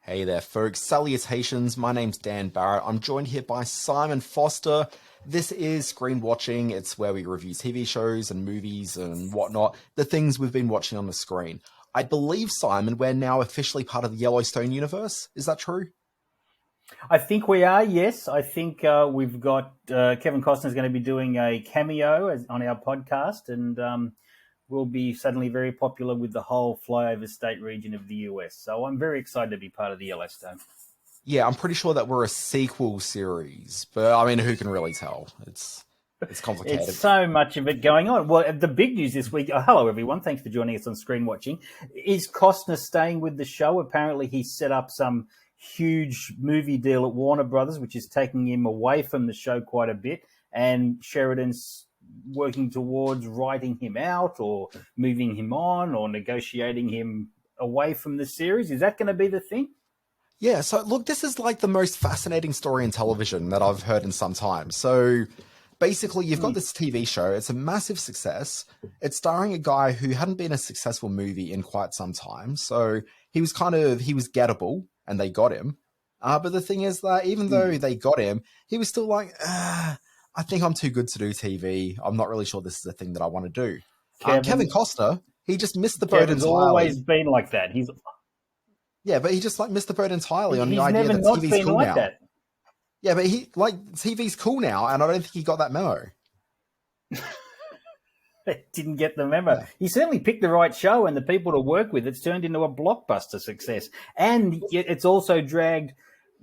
Hey there, folks. Salutations. My name's Dan Barrett. I'm joined here by Simon Foster. This is Screen Watching. It's where we review TV shows and movies and whatnot, the things we've been watching on the screen. I believe, Simon, we're now officially part of the Yellowstone universe. Is that true? I think we are, yes. I think we've got Kevin Costner's going to be doing a cameo on our podcast, and we'll be suddenly very popular with the whole flyover state region of the US. So I'm very excited to be part of the Yellowstone. Yeah, I'm pretty sure that we're a sequel series, but I mean, who can really tell? It's complicated. It's so much of it going on. Well, the big news this week, hello everyone, thanks for joining us on Screen Watching, is Costner staying with the show. Apparently he set up some huge movie deal at Warner Brothers, which is taking him away from the show quite a bit, and Sheridan's working towards writing him out or moving him on or negotiating him away from the series. Is that going to be the thing? Yeah, so look, this is like the most fascinating story in television that I've heard in some time. So basically, you've got this TV show. It's a massive success. It's starring a guy who hadn't been a successful movie in quite some time. So he was gettable, and they got him. But the thing is that even though they got him, he was still like, I think I'm too good to do TV. I'm not really sure this is the thing that I want to do. Kevin Costner, he just missed the boat entirely. Kevin's always been like that. Yeah, but he just missed the boat entirely on the He's idea never that not TV's been cool like now. that. Yeah, but TV's cool now, and I don't think he got that memo. Didn't get the memo. Yeah. He certainly picked the right show and the people to work with. It's turned into a blockbuster success. And it's also dragged,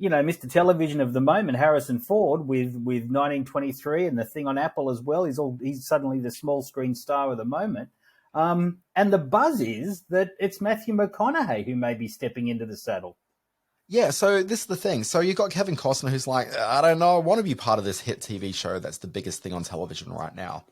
Mr. Television of the moment, Harrison Ford, with 1923 and the thing on Apple as well. He's suddenly the small screen star of the moment. And the buzz is that it's Matthew McConaughey who may be stepping into the saddle. Yeah, so this is the thing. So you got Kevin Costner who's like, I don't know, I want to be part of this hit TV show that's the biggest thing on television right now.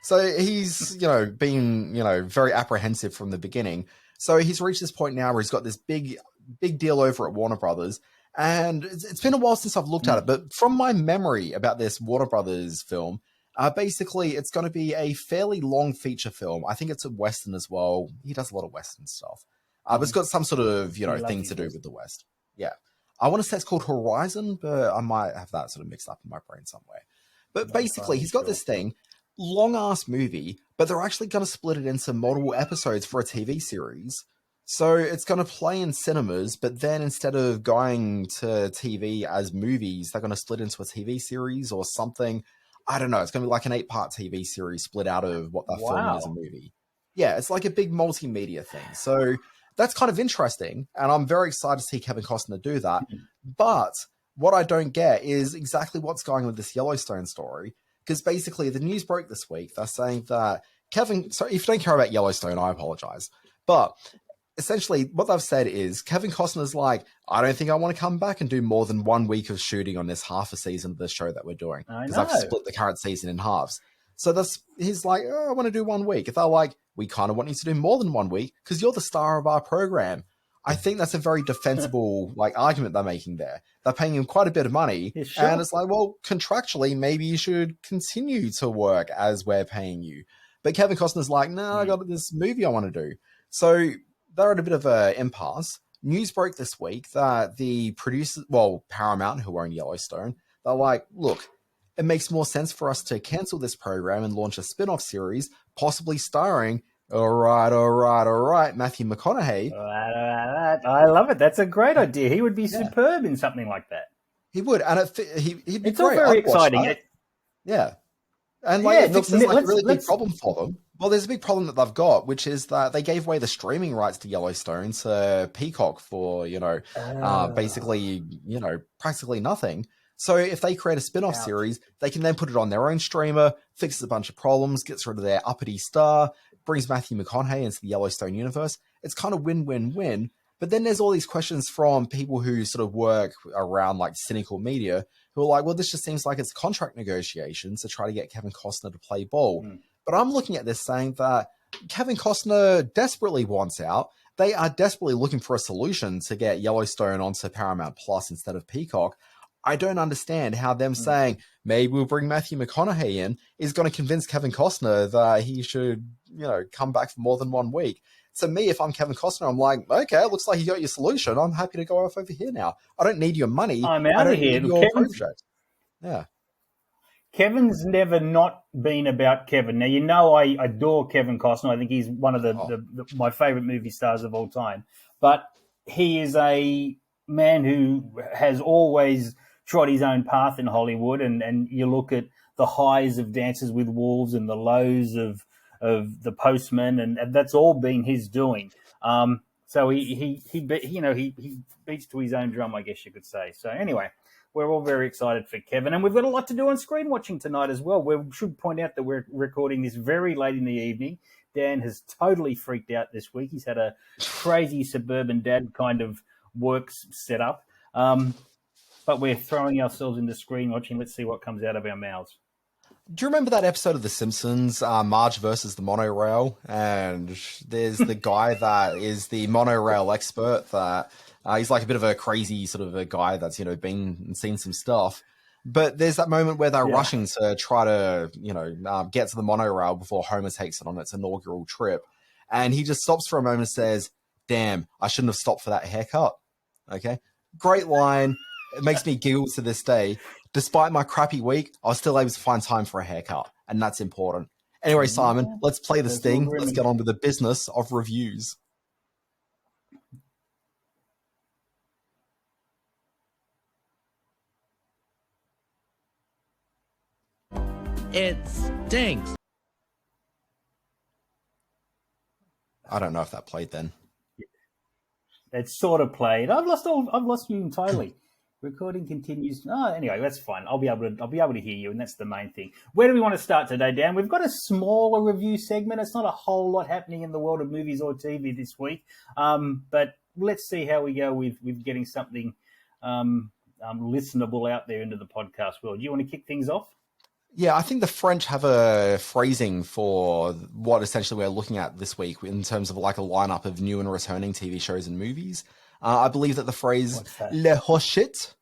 So he's, been, very apprehensive from the beginning. So he's reached this point now where he's got this big deal over at Warner Brothers. And it's been a while since I've looked at it. But from my memory about this Warner Brothers film, basically it's going to be a fairly long feature film. I think it's a Western as well. He does a lot of Western stuff. But it's got some sort of, thing to do with the West. Yeah. I want to say it's called Horizon, but I might have that sort of mixed up in my brain somewhere. But basically, he's got this thing, long-ass movie, but they're actually going to split it into multiple episodes for a TV series. So it's going to play in cinemas, but then instead of going to TV as movies, they're going to split into a TV series or something. I don't know. It's going to be like an 8-part TV series split out of what they're filming as a movie. Yeah, it's like a big multimedia thing. So that's kind of interesting, and I'm very excited to see Kevin Costner do that. But what I don't get is exactly what's going on with this Yellowstone story, because basically the news broke this week. They're saying that so if you don't care about Yellowstone, I apologize. But essentially what they've said is Kevin Costner's like, I don't think I want to come back and do more than 1 week of shooting on this half a season of this show that we're doing, because I've split the current season in halves. So he's like, I want to do 1 week. If they're like, we kind of want you to do more than 1 week because you're the star of our program, I think that's a very defensible argument they're making there. They're paying him quite a bit of money, and it's like, well, contractually, maybe you should continue to work as we're paying you. But Kevin Costner's like, no, I got this movie I want to do. So they're at a bit of an impasse. News broke this week that the producers, Paramount, who own Yellowstone, they're like, look, it makes more sense for us to cancel this program and launch a spin-off series, possibly starring, all right, Matthew McConaughey. I love it. That's a great idea. He would be superb in something like that. He would, and he'd be it's great. All very exciting. Yeah. And it fixes a really big problem for them. Well, there's a big problem that they've got, which is that they gave away the streaming rights to Yellowstone to Peacock for, basically, practically nothing. So if they create a spin-off series, they can then put it on their own streamer, fixes a bunch of problems, gets rid of their uppity star, brings Matthew McConaughey into the Yellowstone universe. It's kind of win-win-win. But then there's all these questions from people who sort of work around cynical media who are like, well, this just seems like it's contract negotiations to try to get Kevin Costner to play ball. But I'm looking at this saying that Kevin Costner desperately wants out. They are desperately looking for a solution to get Yellowstone onto Paramount Plus instead of Peacock. I don't understand how them saying, maybe we'll bring Matthew McConaughey in, is going to convince Kevin Costner that he should, come back for more than 1 week. to me, if I'm Kevin Costner, I'm like, okay, it looks like you got your solution. I'm happy to go off over here now. I don't need your money. I'm I out of don't here. need your project. Yeah. Kevin's never not been about Kevin. Now, you know I adore Kevin Costner. I think he's one of my favorite movie stars of all time. But he is a man who has always trod his own path in Hollywood. And you look at the highs of Dances with Wolves and the lows of The Postman, and that's all been his doing. So he beats to his own drum, I guess you could say. So anyway, we're all very excited for Kevin, and we've got a lot to do on screen watching tonight as well. We should point out that we're recording this very late in the evening. Dan has totally freaked out this week. He's had a crazy suburban dad kind of work set up. But we're throwing ourselves into screen watching. Let's see what comes out of our mouths. Do you remember that episode of The Simpsons, Marge versus the monorail? And there's the guy that is the monorail expert that he's like a bit of a crazy sort of a guy that's, been and seen some stuff. But there's that moment where they're rushing to try to, get to the monorail before Homer takes it on its inaugural trip. And he just stops for a moment and says, damn, I shouldn't have stopped for that haircut. Okay. Great line. It makes me giggle to this day. Despite my crappy week, I was still able to find time for a haircut, and that's important. Anyway, Simon, let's play this thing. Let's get on with the business of reviews. It stinks. I don't know if that played then. It sort of played. I've lost you entirely. Recording continues. Oh, anyway, that's fine. I'll be able to hear you, and that's the main thing. Where do we want to start today, Dan? We've got a smaller review segment. It's not a whole lot happening in the world of movies or TV this week, but let's see how we go with getting something listenable out there into the podcast world. Do you want to kick things off? Yeah, I think the French have a phrasing for what essentially we're looking at this week in terms of like a lineup of new and returning TV shows and movies. I believe that the phrase "le hochette."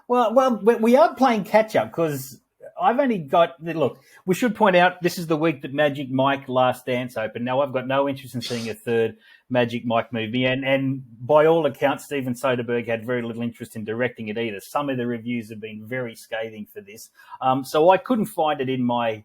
Well, we are playing catch up because I've only got. Look, we should point out this is the week that Magic Mike Last Dance opened. Now I've got no interest in seeing a third Magic Mike movie, and by all accounts, Steven Soderbergh had very little interest in directing it either. Some of the reviews have been very scathing for this, so I couldn't find it in my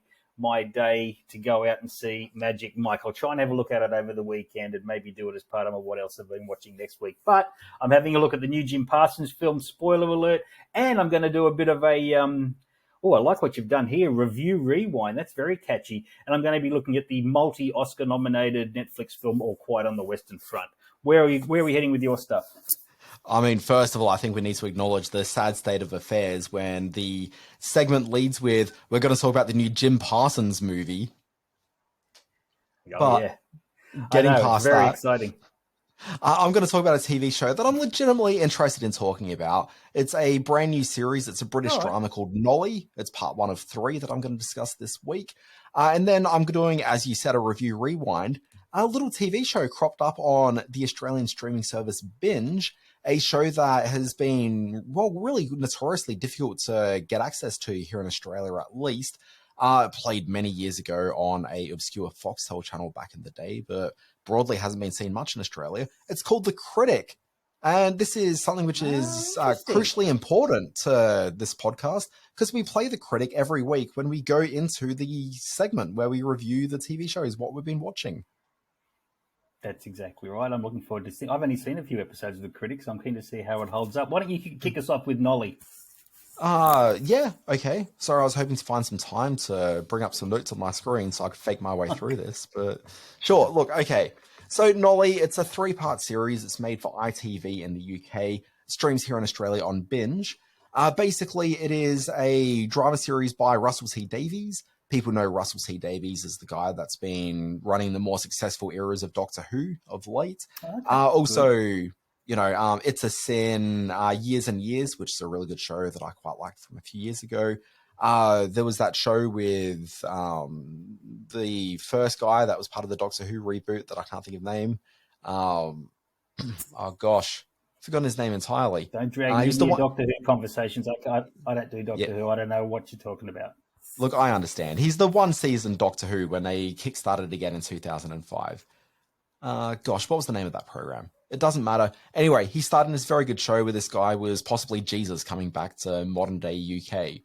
day to go out and see Magic Mike. I'll try and have a look at it over the weekend and maybe do it as part of what else I've been watching next week. But I'm having a look at the new Jim Parsons film, spoiler alert, and I'm going to do a bit of a, I like what you've done here, review rewind. That's very catchy. And I'm going to be looking at the multi-Oscar nominated Netflix film, All Quiet on the Western Front. Where are we heading with your stuff? I mean, first of all, I think we need to acknowledge the sad state of affairs when the segment leads with, we're going to talk about the new Jim Parsons movie. Oh, yeah. Getting past very that, exciting. I'm going to talk about a TV show that I'm legitimately interested in talking about. It's a brand new series. It's a British drama called Nolly. It's part 1 of 3 that I'm going to discuss this week. And then I'm doing, as you said, a review rewind. A little TV show cropped up on the Australian streaming service Binge, a show that has been, really notoriously difficult to get access to here in Australia, at least. Played many years ago on a obscure Foxtel channel back in the day, but broadly hasn't been seen much in Australia. It's called The Critic. And this is something which is crucially important to this podcast because we play The Critic every week when we go into the segment where we review the TV shows, what we've been watching. That's exactly right. I'm looking forward to seeing. I've only seen a few episodes of The Critic, so I'm keen to see how it holds up. Why don't you kick us off with Nolly? Yeah, okay. Sorry, I was hoping to find some time to bring up some notes on my screen so I could fake my way through this, but sure. Look, okay. So Nolly, it's a 3-part series. It's made for ITV in the UK, streams here in Australia on Binge. Basically, it is a drama series by Russell T Davies. People know Russell T Davies as the guy that's been running the more successful eras of Doctor Who of late. Okay, It's a Sin, Years and Years, which is a really good show that I quite liked from a few years ago. There was that show with the first guy that was part of the Doctor Who reboot that I can't think of the name. Oh, gosh. I've forgotten his name entirely. Don't drag me into Doctor Who conversations. I don't do Doctor Who. I don't know what you're talking about. Look, I understand. He's the one season Doctor Who when they kickstarted again in 2005. Gosh, what was the name of that program? It doesn't matter. Anyway, he started in this very good show where this guy was possibly Jesus coming back to modern day UK.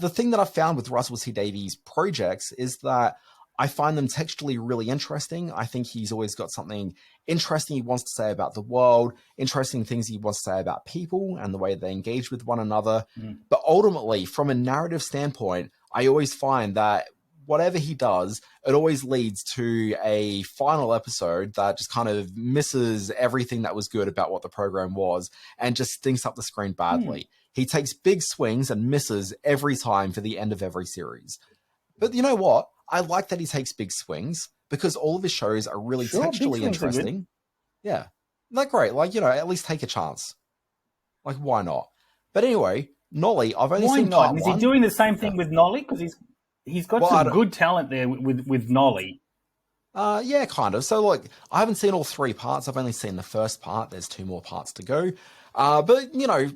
The thing that I've found with Russell T Davies projects is that I find them textually really interesting. I think he's always got something interesting he wants to say about the world, interesting things he wants to say about people and the way they engage with one another. But ultimately, from a narrative standpoint, I always find that whatever he does, it always leads to a final episode that just kind of misses everything that was good about what the program was and just stinks up the screen badly. He takes big swings and misses every time for the end of every series. But you know what? I like that he takes big swings because all of his shows are really textually interesting. Yeah. Not great. Like, you know, at least take a chance. Like, why not? But anyway, Nolly, I've only seen part one. Is he doing the same thing with Nolly? Because he's got some good talent there with Nolly. Yeah, kind of. So, look, I haven't seen all 3 parts. I've only seen the first part. There's 2 more parts to go. But, you know,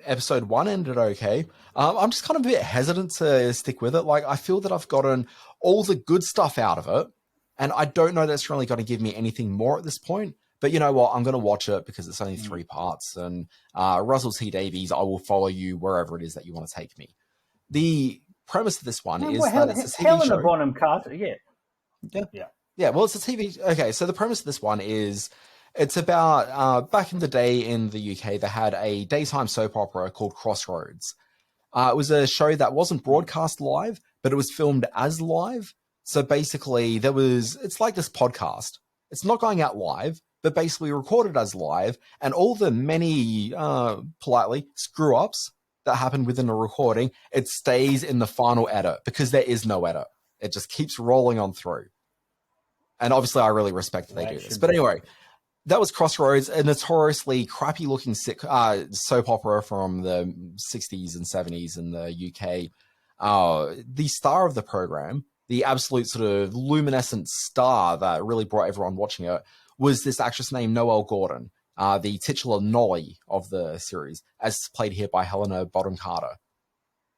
episode 1 ended okay. I'm just kind of a bit hesitant to stick with it. Like, I feel that I've gotten all the good stuff out of it, and I don't know that's really going to give me anything more at this point. But you know what? I'm going to watch it because it's only 3 parts. And Russell T Davies, I will follow you wherever it is that you want to take me. The premise of this one is that it's a TV Helena show. Bonham Carter, yeah. Well, it's a TV. Okay, so the premise of this one is it's about back in the day in the UK, they had a daytime soap opera called Crossroads. It was a show that wasn't broadcast live, but it was filmed as live. So basically, it's like this podcast. It's not going out live, but basically recorded as live, and all the many, politely, screw-ups that happen within a recording, it stays in the final edit because there is no edit. It just keeps rolling on through. And obviously, I really respect that they do this. But anyway, that was Crossroads, a notoriously crappy-looking soap opera from the 60s and 70s in the UK. The star of the program, the absolute sort of luminescent star that really brought everyone watching it, was this actress named Noelle Gordon, the titular Nolly of the series, as played here by Helena Bonham Carter.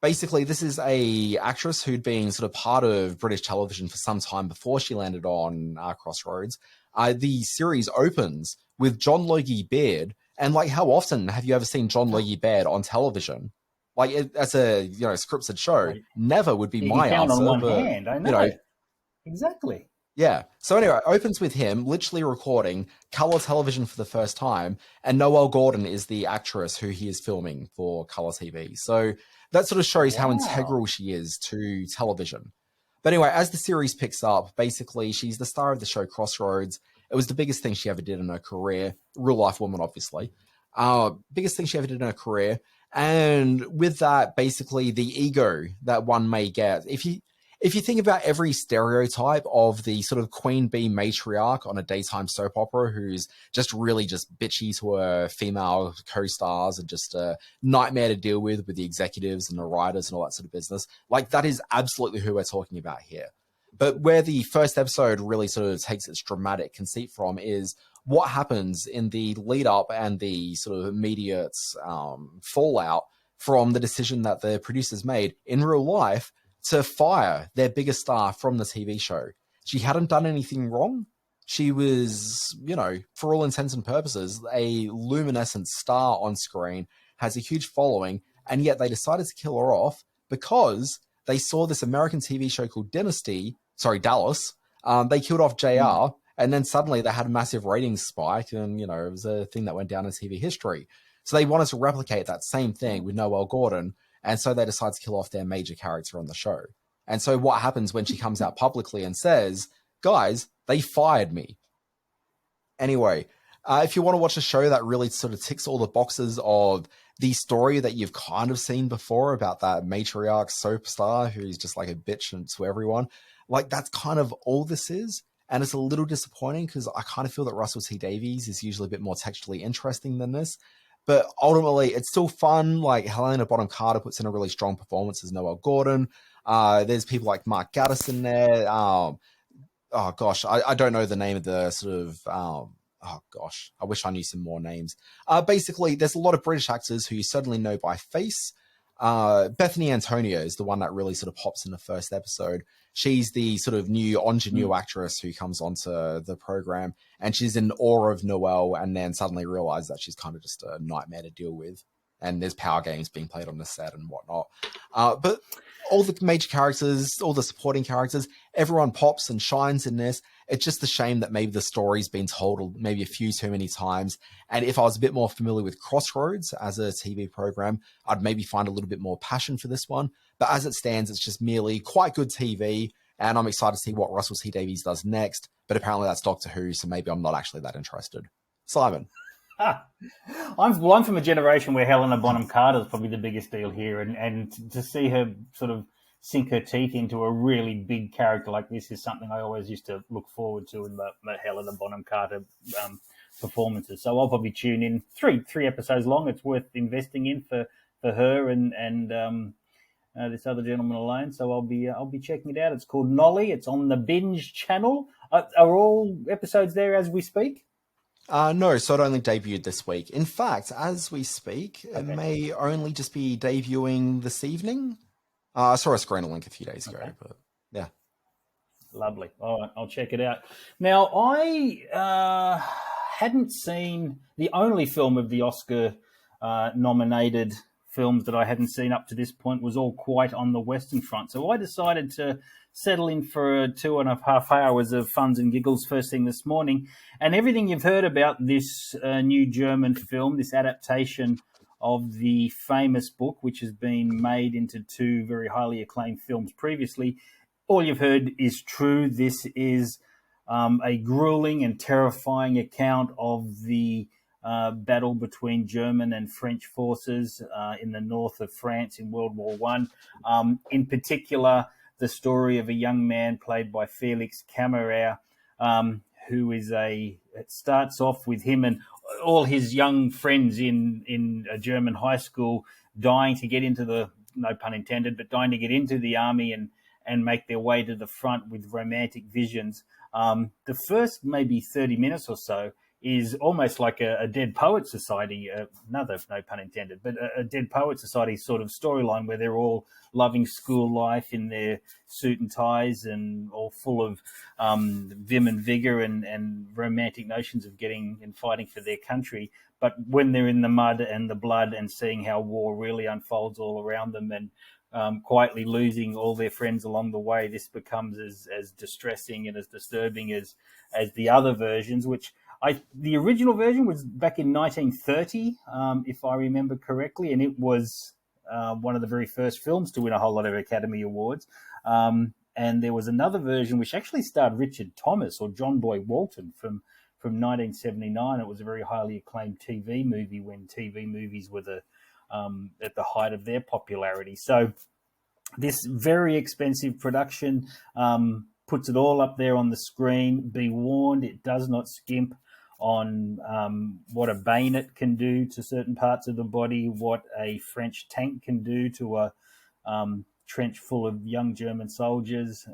Basically, this is a actress who'd been sort of part of British television for some time before she landed on Crossroads. The series opens with John Logie Baird, and like, how often have you ever seen John Logie Baird on television? Like, as a scripted show, never would be my answer. On one hand, I know. Exactly. Yeah. So anyway, it opens with him literally recording color television for the first time, and Noelle Gordon is the actress who he is filming for color TV. So that sort of shows how integral she is to television. But anyway, as the series picks up, basically she's the star of the show Crossroads. It was the biggest thing she ever did in her career. Real life woman, obviously. Biggest thing she ever did in her career. And with that, basically the ego that one may get. If you think about every stereotype of the sort of queen bee matriarch on a daytime soap opera who's just really just bitchy to her female co-stars and just a nightmare to deal with the executives and the writers and all that sort of business, like that is absolutely who we're talking about here. But where the first episode really sort of takes its dramatic conceit from is what happens in the lead up and the sort of immediate fallout from the decision that the producers made in real life to fire their biggest star from the TV show. She hadn't done anything wrong. She was, for all intents and purposes, a luminescent star on screen, has a huge following, and yet they decided to kill her off because they saw this American TV show called Dallas. They killed off JR, and then suddenly they had a massive ratings spike, and, it was a thing that went down in TV history. So they wanted to replicate that same thing with Noelle Gordon, and so they decide to kill off their major character on the show. And so what happens when she comes out publicly and says, guys, they fired me. Anyway, if you want to watch a show that really sort of ticks all the boxes of the story that you've kind of seen before about that matriarch soap star who's just like a bitch to everyone, like that's kind of all this is. And it's a little disappointing because I kind of feel that Russell T Davies is usually a bit more textually interesting than this. But ultimately, it's still fun. Like Helena Bonham Carter puts in a really strong performance as Noelle Gordon. There's people like Mark Gatiss in there. I don't know the name of the sort of... I wish I knew some more names. Basically, there's a lot of British actors who you certainly know by face. Bethany Antonio is the one that really sort of pops in the first episode. She's the sort of new ingenue actress who comes onto the program, and she's in awe of Noelle, and then suddenly realizes that she's kind of just a nightmare to deal with. And there's power games being played on the set and whatnot. But all the major characters, all the supporting characters, everyone pops and shines in this. It's just a shame that maybe the story's been told maybe a few too many times. And if I was a bit more familiar with Crossroads as a TV program, I'd maybe find a little bit more passion for this one. But as it stands, it's just merely quite good TV. And I'm excited to see what Russell T Davies does next. But apparently that's Doctor Who, so maybe I'm not actually that interested. Simon. I'm from a generation where Helena Bonham Carter is probably the biggest deal here, and to see her sort of sink her teeth into a really big character like this is something I always used to look forward to in the Helena Bonham Carter performances. So I'll probably tune in. Three episodes long. It's worth investing in for her and this other gentleman alone. So I'll be checking it out. It's called Nolly. It's on the Binge channel. Are all episodes there as we speak? No, so it only debuted this week. In fact, as we speak, it may only just be debuting this evening. I saw a screener link a few days ago, but yeah. Lovely. All right, I'll check it out. Now, I hadn't seen the only film of the Oscar nominated films that I hadn't seen up to this point was All Quiet on the Western Front. So I decided to settle in for 2.5 hours of funs and giggles first thing this morning. And everything you've heard about this new German film, this adaptation of the famous book, which has been made into 2 very highly acclaimed films previously, all you've heard is true. This is a grueling and terrifying account of the battle between German and French forces in the north of France in World War I. In particular, the story of a young man played by Felix Kammerer, who is it starts off with him and all his young friends in a German high school dying to get into the, no pun intended, but dying to get into the army and make their way to the front with romantic visions. The first maybe 30 minutes or so is almost like a Dead Poet Society, another, no pun intended, but a Dead Poet Society sort of storyline where they're all loving school life in their suit and ties and all full of vim and vigor and romantic notions of getting and fighting for their country. But when they're in the mud and the blood and seeing how war really unfolds all around them and quietly losing all their friends along the way, this becomes as distressing and as disturbing as the other versions, which the original version was back in 1930, if I remember correctly, and it was one of the very first films to win a whole lot of Academy Awards. And there was another version which actually starred Richard Thomas or John Boy Walton from 1979. It was a very highly acclaimed TV movie when TV movies were at the height of their popularity. So this very expensive production puts it all up there on the screen. Be warned, it does not skimp on what a bayonet can do to certain parts of the body, what a French tank can do to a trench full of young German soldiers.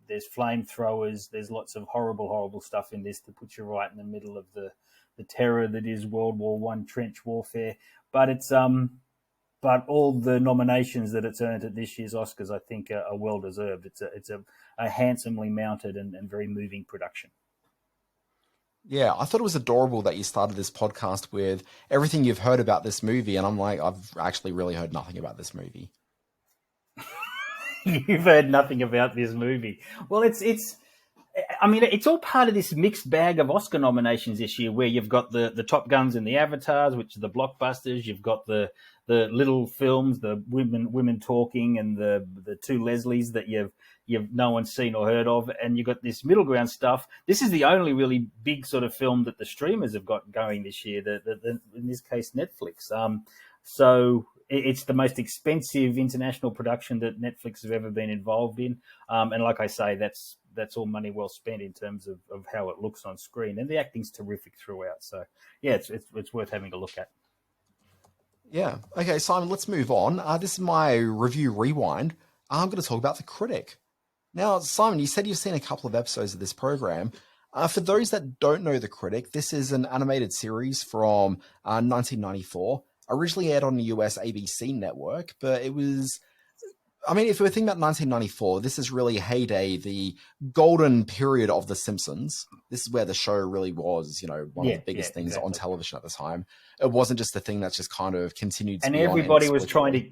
There's flamethrowers. There's lots of horrible, horrible stuff in this to put you right in the middle of the terror that is World War I trench warfare. But it's but all the nominations that it's earned at this year's Oscars, I think, are well deserved. It's a handsomely mounted and very moving production. Yeah, I thought it was adorable that you started this podcast with everything you've heard about this movie, and I'm like, I've actually really heard nothing about this movie. You've heard nothing about this movie. Well, it's all part of this mixed bag of Oscar nominations this year, where you've got the Top Guns and the Avatars, which are the blockbusters. You've got the little films, the women talking, and the 2 Leslies that you've no one's seen or heard of, and you've got this middle ground stuff. This is the only really big sort of film that the streamers have got going this year. In this case, Netflix. So it's the most expensive international production that Netflix have ever been involved in, and like I say, that's all money well spent in terms of how it looks on screen, and the acting's terrific throughout. So yeah, it's worth having a look at. Yeah. Okay, Simon, let's move on. This is my review rewind. I'm going to talk about The Critic. Now, Simon, you said you've seen a couple of episodes of this program. For those that don't know The Critic, this is an animated series from 1994. originally aired on the US ABC network, but it was, I mean, if we're thinking about 1994, this is really heyday, the golden period of The Simpsons. This is where the show really was, one of the biggest things on television at the time. It wasn't just a thing that's just kind of continued to and be on. Everybody was trying to...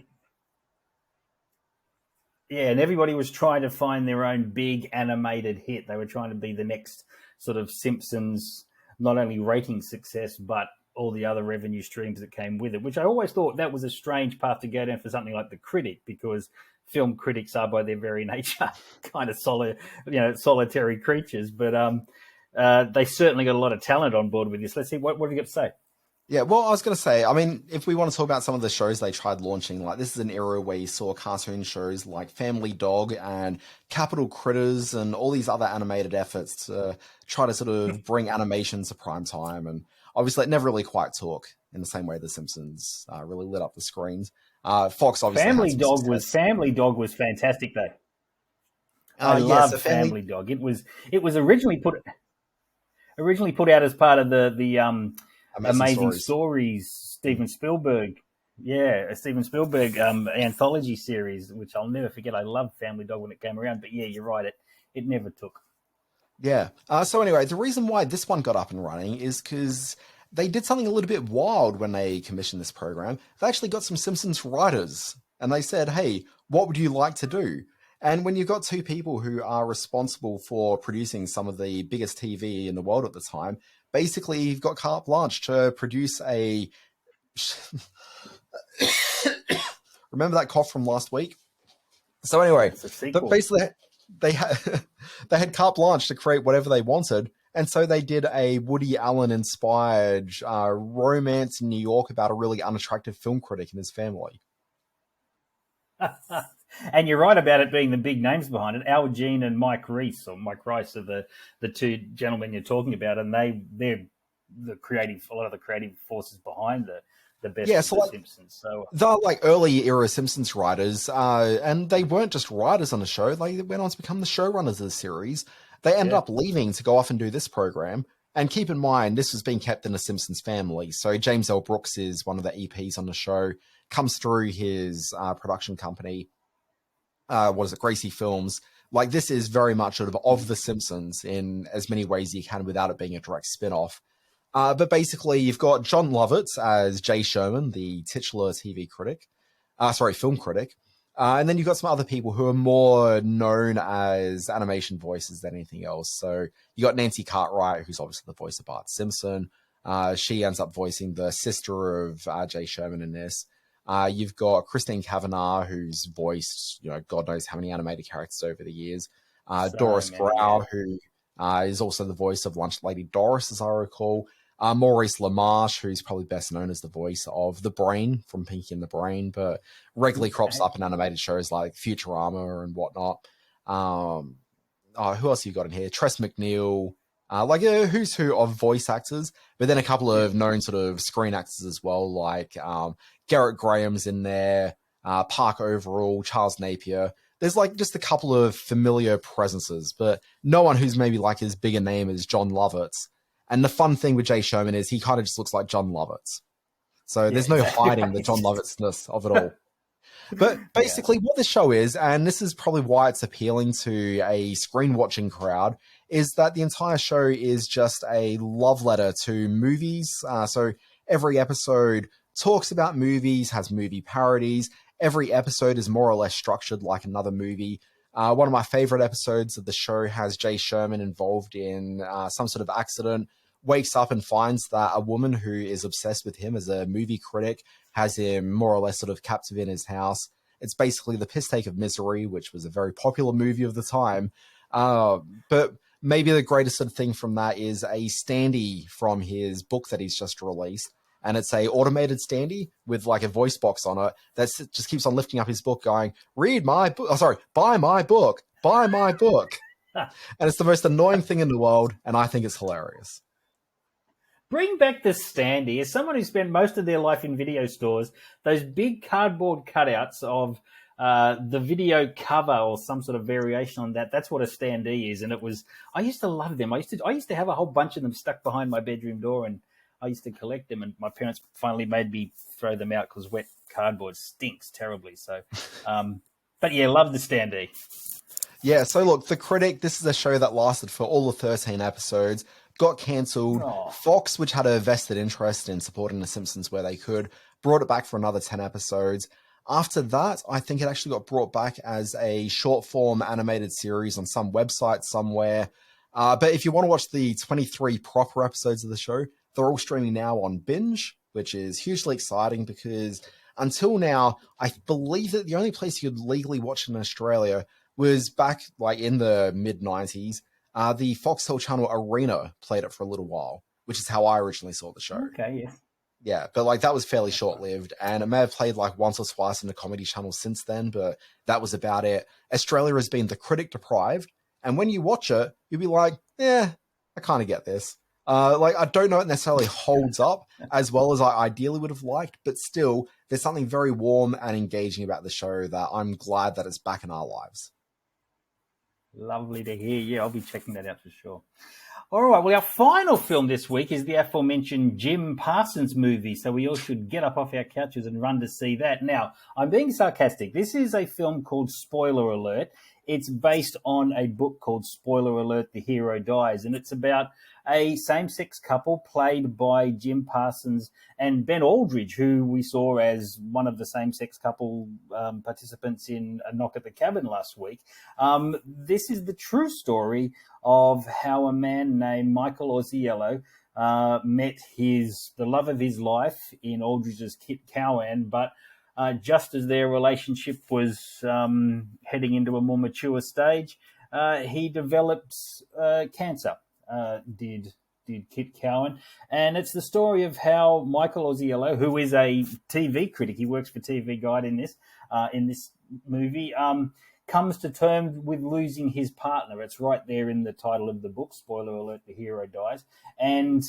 Yeah, and everybody was trying to find their own big animated hit. They were trying to be the next sort of Simpsons, not only rating success, but all the other revenue streams that came with it, which I always thought that was a strange path to go down for something like the Critic, because film critics are by their very nature kind of solitary creatures. But they certainly got a lot of talent on board with this. Let's see, what have you got to say? Yeah, well, I was going to say, I mean, if we want to talk about some of the shows they tried launching, like this is an era where you saw cartoon shows like Family Dog and Capital Critters and all these other animated efforts to try to sort of bring animation to prime time. And obviously it never really quite took in the same way The Simpsons really lit up the screens. Fox obviously Family Dog was fantastic though. I love Family Dog. It was originally put out as part of the Amazing Stories, Steven Spielberg. Yeah, a Steven Spielberg anthology series, which I'll never forget. I loved Family Dog when it came around, but yeah, you're right. It never took. Yeah. So anyway, the reason why this one got up and running is because they did something a little bit wild when they commissioned this program. They actually got some Simpsons writers, and they said, hey, what would you like to do? And when you've got two people who are responsible for producing some of the biggest TV in the world at the time, basically you've got carte blanche to produce a... Remember that cough from last week? So anyway, but basically they had carte blanche to create whatever they wanted. And so they did a Woody Allen-inspired romance in New York about a really unattractive film critic and his family. And you're right about it being the big names behind it. Al Jean and Mike Rice are the two gentlemen you're talking about, and they're a lot of the creative forces behind the best of the Simpsons. So they're like early era Simpsons writers, and they weren't just writers on the show. They went on to become the showrunners of the series. They ended up leaving to go off and do this program. And keep in mind, this was being kept in the Simpsons family. So James L. Brooks is one of the EPs on the show, comes through his production company. Gracie Films. Like, this is very much sort of the Simpsons in as many ways you can without it being a direct spin-off. But basically, you've got John Lovitz as Jay Sherman, the titular film critic. And then you've got some other people who are more known as animation voices than anything else. So you got Nancy Cartwright, who's obviously the voice of Bart Simpson. She ends up voicing the sister of Jay Sherman in this. You've got Christine Kavanagh, who's voiced, God knows how many animated characters over the years. Doris Grau, who is also the voice of Lunch Lady Doris, as I recall. Maurice LaMarche, who's probably best known as the voice of the Brain from Pinky and the Brain, but regularly crops up in animated shows like Futurama and whatnot. Who else you got in here? Tress MacNeille, like a who's who of voice actors, but then a couple of known sort of screen actors as well, like Garrett Graham's in there, Park Overall, Charles Napier. There's like just a couple of familiar presences, but no one who's maybe like as big a name as John Lovitz. And the fun thing with Jay Sherman is he kind of just looks like John Lovitz. So there's no hiding the John Lovitzness of it all. But basically what this show is, and this is probably why it's appealing to a screen watching crowd, is that the entire show is just a love letter to movies. So every episode talks about movies, has movie parodies. Every episode is more or less structured like another movie. One of my favorite episodes of the show has Jay Sherman involved in some sort of accident, wakes up and finds that a woman who is obsessed with him as a movie critic has him more or less sort of captive in his house. It's basically the piss take of Misery, which was a very popular movie of the time. But maybe the greatest sort of thing from that is a standee from his book that he's just released. And it's a automated standee with like a voice box on it that just keeps on lifting up his book going, read my book. Buy my book. Buy my book. And it's the most annoying thing in the world. And I think it's hilarious. Bring back the standee. As someone who spent most of their life in video stores, those big cardboard cutouts of the video cover or some sort of variation on that, that's what a standee is. And I used to love them. I used to have a whole bunch of them stuck behind my bedroom door, and I used to collect them, and my parents finally made me throw them out because wet cardboard stinks terribly. So, but yeah, love the standee. Yeah, so look, The Critic, this is a show that lasted for all the 13 episodes, got cancelled. Oh. Fox, which had a vested interest in supporting The Simpsons where they could, brought it back for another 10 episodes. After that, I think it actually got brought back as a short-form animated series on some website somewhere. But if you want to watch the 23 proper episodes of the show, they're all streaming now on Binge, which is hugely exciting because until now, I believe that the only place you could legally watch it in Australia was back like in the mid-90s. The Foxtel channel Arena played it for a little while, which is how I originally saw the show. Okay, yes. Yeah, but like that was fairly short-lived, and it may have played like once or twice in the Comedy Channel since then, but that was about it. Australia has been The Critic deprived, and when you watch it, you'll be like, I kind of get this. Like, I don't know it necessarily holds up as well as I ideally would have liked, but still, there's something very warm and engaging about the show that I'm glad that it's back in our lives. Lovely to hear. Yeah, I'll be checking that out for sure. All right, well, our final film this week is the aforementioned Jim Parsons movie, so we all should get up off our couches and run to see that. Now, I'm being sarcastic. This is a film called Spoiler Alert. It's based on a book called Spoiler Alert, The Hero Dies, and it's about a same-sex couple played by Jim Parsons and Ben Aldridge, who we saw as one of the same-sex couple participants in A Knock at the Cabin last week. This is the true story of how a man named Michael Orziello met the love of his life in Aldridge's Kit Cowan, but just as their relationship was heading into a more mature stage, he develops cancer. Did Kit Cowan, and it's the story of how Michael Orziello, who is a TV critic, he works for TV Guide in this movie, comes to terms with losing his partner. It's right there in the title of the book, Spoiler Alert, The Hero Dies, and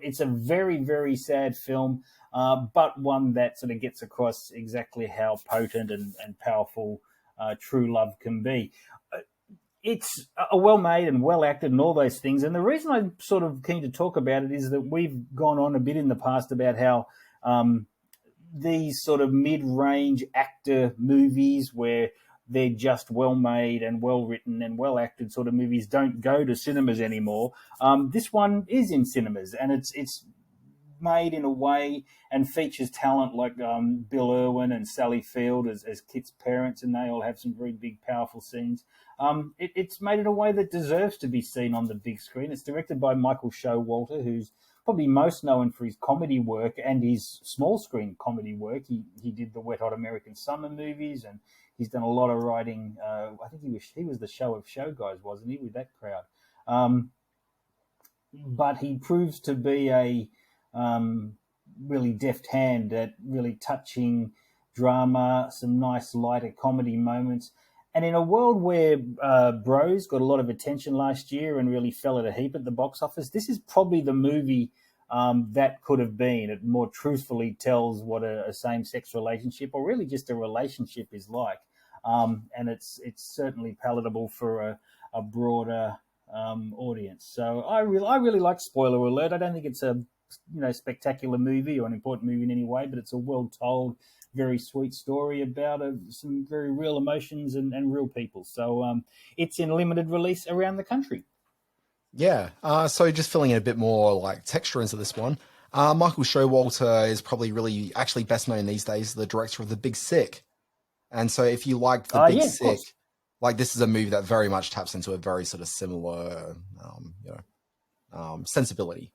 it's a very, very sad film, but one that sort of gets across exactly how potent and powerful true love can be. It's a well-made and well-acted and all those things. And the reason I'm sort of keen to talk about it is that we've gone on a bit in the past about how these sort of mid-range actor movies where they're just well-made and well-written and well-acted sort of movies don't go to cinemas anymore. This one is in cinemas, and it's made in a way and features talent like Bill Irwin and Sally Field as Kit's parents, and they all have some very big, powerful scenes. It's made in a way that deserves to be seen on the big screen. It's directed by Michael Showalter, who's probably most known for his comedy work and his small screen comedy work. He did the Wet Hot American Summer movies, and he's done a lot of writing. I think he was the Show of Show guys, wasn't he, with that crowd? But he proves to be a really deft hand at really touching drama, some nice lighter comedy moments. And in a world where Bros got a lot of attention last year and really fell at a heap at the box office, this is probably the movie that could have been. It more truthfully tells what a same-sex relationship, or really just a relationship, is like. And it's certainly palatable for a broader audience. So I really like Spoiler Alert. I don't think it's a spectacular movie or an important movie in any way, but it's a well-told, very sweet story about some very real emotions and real people. So it's in limited release around the country. Yeah. So just filling in a bit more like texture into this one. Michael Showalter is probably really actually best known these days as the director of The Big Sick. And so if you liked The Big Sick, like this is a movie that very much taps into a very sort of similar, sensibility.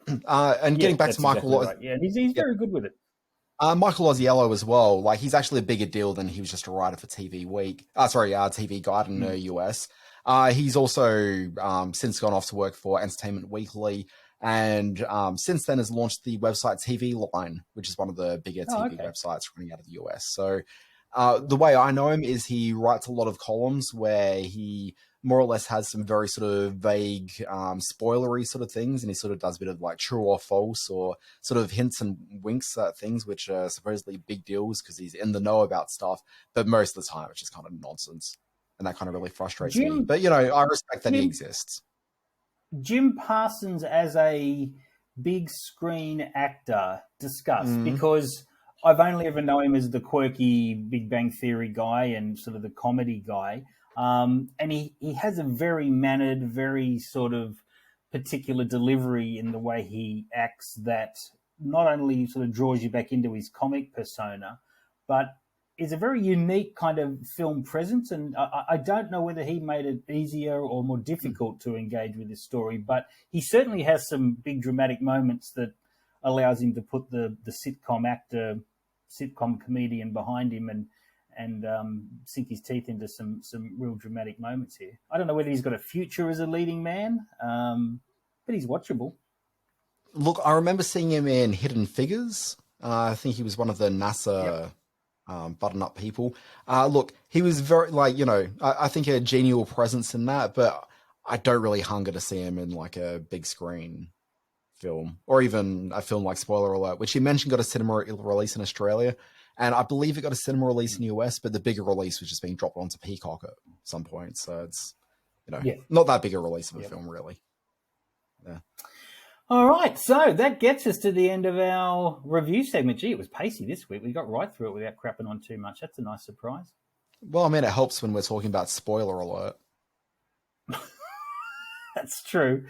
And getting back to Michael, exactly right. Yeah, he's very good with it. Michael Orziello as well. Like he's actually a bigger deal than he was just a writer for TV TV Guide in the US. He's also since gone off to work for Entertainment Weekly, and since then has launched the website TV Line, which is one of the bigger TV websites running out of the US. So the way I know him is he writes a lot of columns where he more or less has some very sort of vague, spoilery sort of things, and he sort of does a bit of like true or false or sort of hints and winks at things which are supposedly big deals because he's in the know about stuff, but most of the time it's just kind of nonsense, and that kind of really frustrates me. But I respect that he exists. Jim Parsons as a big screen actor. Discuss, because I've only ever known him as the quirky Big Bang Theory guy and sort of the comedy guy. And he has a very mannered, very sort of particular delivery in the way he acts that not only sort of draws you back into his comic persona, but is a very unique kind of film presence. And I don't know whether he made it easier or more difficult to engage with this story, but he certainly has some big dramatic moments that allows him to put the sitcom actor, sitcom comedian behind him and sink his teeth into some real dramatic moments here. I don't know whether he's got a future as a leading man, but he's watchable. Look, I remember seeing him in Hidden Figures. I think he was one of the NASA button-up people. Look, he was very, like, you know, I think a genial presence in that, but I don't really hunger to see him in, like, a big screen film, or even a film like Spoiler Alert, which you mentioned got a cinema release in Australia, and I believe it got a cinema release in the US, but the bigger release was just being dropped onto Peacock at some point, so it's, you know, not that big a release of a film, really. Yeah. All right, so that gets us to the end of our review segment. Gee, it was pacey this week. We got right through it without crapping on too much. That's a nice surprise. Well, I mean, it helps when we're talking about Spoiler Alert. That's true.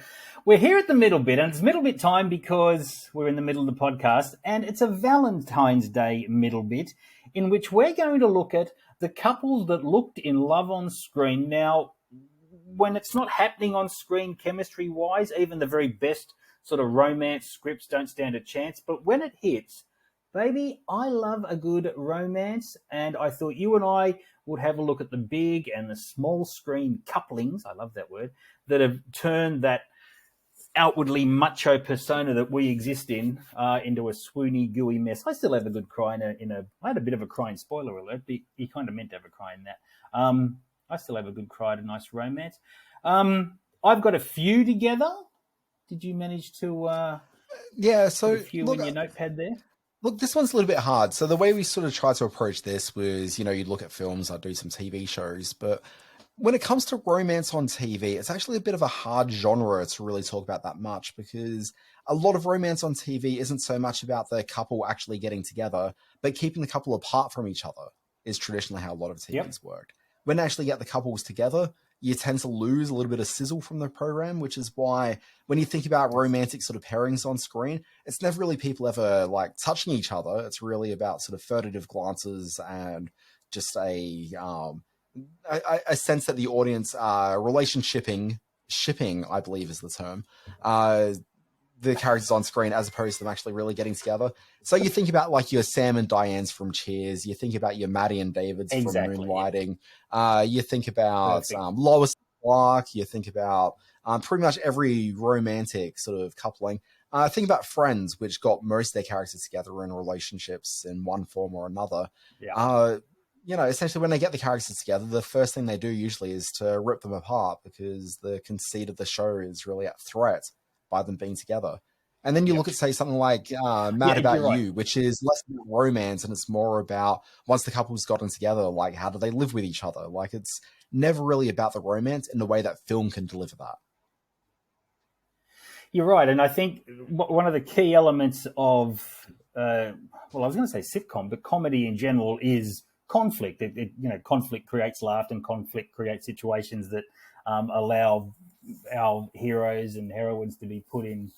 We're here at the middle bit, and it's middle bit time because we're in the middle of the podcast, and it's a Valentine's Day middle bit in which we're going to look at the couples that looked in love on screen. Now, when it's not happening on screen chemistry-wise, even the very best sort of romance scripts don't stand a chance. But when it hits, baby, I love a good romance. And I thought you and I would have a look at the big and the small screen couplings, I love that word, that have turned that outwardly macho persona that we exist in into a swoony, gooey mess. I still have a good cry I had a bit of a cry in Spoiler Alert, but you kind of meant to have a cry in that. I still have a good cry at a nice romance. I've got a few together. Did you manage to so put a few in your notepad there? Look, this one's a little bit hard. So the way we sort of tried to approach this was, you know, you'd look at films, I'd do some TV shows, but when it comes to romance on TV, it's actually a bit of a hard genre to really talk about that much, because a lot of romance on TV isn't so much about the couple actually getting together, but keeping the couple apart from each other is traditionally how a lot of TVs work. When they actually get the couples together, you tend to lose a little bit of sizzle from the program, which is why when you think about romantic sort of pairings on screen, it's never really people ever like touching each other. It's really about sort of furtive glances and just a sense that the audience shipping, I believe is the term, the characters on screen as opposed to them actually really getting together. So you think about like your Sam and Diane's from Cheers, you think about your Maddie and David's from Moonlighting, you think about Lois and Clark, you think about pretty much every romantic sort of coupling. Think about Friends, which got most of their characters together in relationships in one form or another. You know, essentially when they get the characters together, the first thing they do usually is to rip them apart, because the conceit of the show is really at threat by them being together. And then you look at, say, something like Mad About You, which is less about romance and it's more about once the couple's gotten together, like how do they live with each other? Like it's never really about the romance in the way that film can deliver that. You're right. And I think one of the key elements of, I was going to say sitcom, but comedy in general is conflict. Conflict creates laughter, and conflict creates situations that allow our heroes and heroines to be put in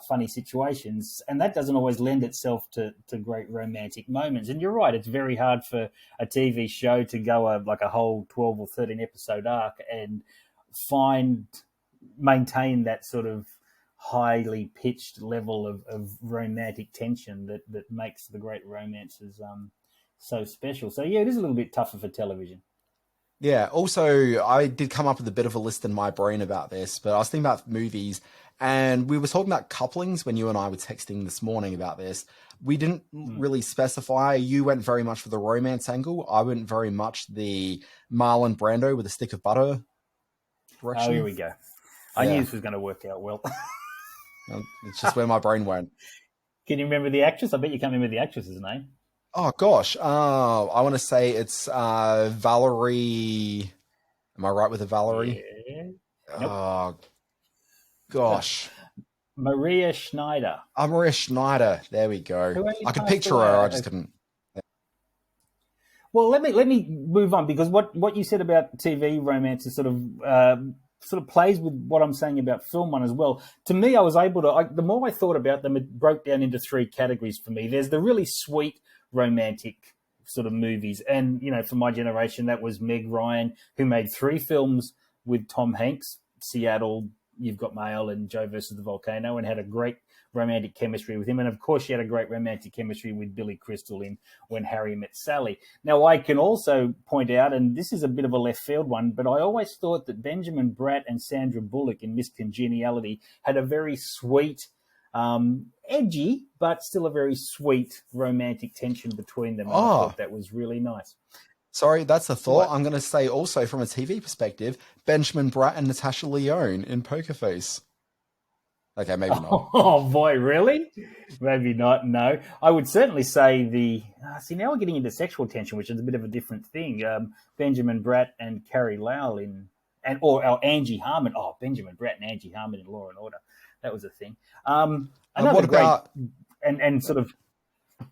funny situations, and that doesn't always lend itself to great romantic moments. And you're right, it's very hard for a TV show to go a whole 12 or 13 episode arc and maintain that sort of highly pitched level of romantic tension that makes the great romances so special. So yeah, it is a little bit tougher for television. Yeah, also, I did come up with a bit of a list in my brain about this, but I was thinking about movies, and we were talking about couplings when you and I were texting this morning about this. We didn't really specify. You went very much for the romance angle. I went very much the Marlon Brando with a stick of butter direction. Oh, here we go. I knew this was going to work out well. It's just where my brain went. Can you remember the actress? I bet you can't remember the actress's name. Oh, gosh. I want to say it's Valerie. Am I right with the Valerie? Yeah. Nope. Oh, gosh. Maria Schneider. Maria Schneider. There we go. Who only I could passed picture away. her. I just couldn't. Well, let me move on, because what you said about TV romance is sort of plays with what I'm saying about film one as well. To me, I was able to. The more I thought about them, it broke down into three categories for me. There's the really sweet romantic sort of movies, and for my generation, that was Meg Ryan, who made 3 films with Tom Hanks: Seattle, You've Got Mail, and Joe versus the Volcano, and had a great romantic chemistry with him. And of course, she had a great romantic chemistry with Billy Crystal in When Harry Met Sally. Now, I can also point out, and this is a bit of a left field one, but I always thought that Benjamin Bratt and Sandra Bullock in Miss Congeniality had a very sweet, edgy, but still a very sweet romantic tension between them. And I thought that was really nice. Sorry, that's a thought. What? I'm going to say also from a TV perspective, Benjamin Bratt and Natasha Lyonne in Poker Face. Okay, maybe not. Oh, boy, really? Maybe not, no. I would certainly say see, now we're getting into sexual tension, which is a bit of a different thing. Benjamin Bratt and Carrie Lowell or Angie Harmon. Oh, Benjamin Bratt and Angie Harmon in Law and Order. That was a thing. What about... And sort of...